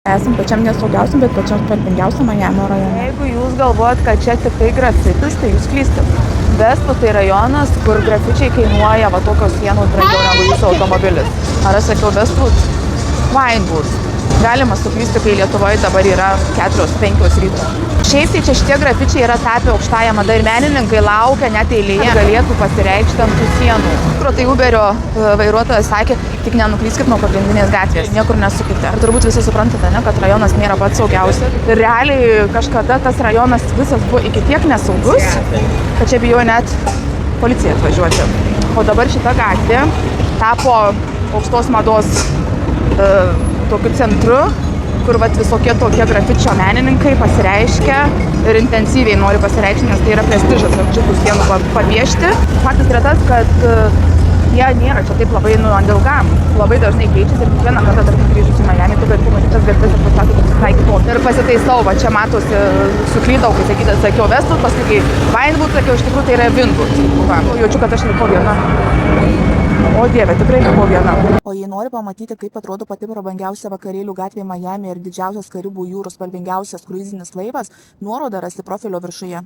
Esam pačiam nesaugiausiam, bet pačiam spalvingiausiam Majamio rajone. Jeigu jūs galvojat, kad čia tik tai grafitis, tai jūs klystat. Westwood tai rajonas, kur grafičiai kainuoja va tokios sienos brangiau negu jūsų automobilis. Ar aš sakiau Westwood? Vinewood. Galima suklysti, kai Lietuvoje dabar yra 4-5 ryto. Šiaip tai čia šitie grafičiai yra tapę aukštąją madą ir menininkai laukia net eilėje, galėtų pasireikšti ant tų sienų. Tai Uberio vairuotojas sakė, tik nenuklyskit nuo pagrindinės gatvės, niekur nesukite. Ir turbūt visi suprantate, ne, kad rajonas nėra pats saugiausias. Ir realiai kažkada tas rajonas visas buvo iki tiek nesaugus, kad čia bijojo net policija atvažiuoti. O dabar šita gatvė tapo aukštos mados tokiu centru, kur vat visokie tokie grafičio menininkai pasireiškia ir intensyviai nori pasireikšti, nes tai yra prestižas ant šitų sienų papiešti. Faktas yra tas, kad jie nėra čia taip labai ilgam. Labai dažnai keičiasi ir kiekvieną kartą, tarkim, grįžus į Majamį, tu gali pamatyti tas gatves ir pasakyti, kad visai kitokia. Ir pasitaisau, va čia matosi, suklydau, kai sakiau Westwood, paskui kai Vinewood sakiau, iš tikrųjų tai yra Wynwood. Jaučiu, kad aš likau viena. O Dieve, tikrai likau viena. O jei nori pamatyti, kaip atrodo pati prabangiausia vakarėlių gatvė Majamyje ir didžiausias Karibų jūros spalvingiausias kruizinis laivas, nuorodą rasti profilio viršuje.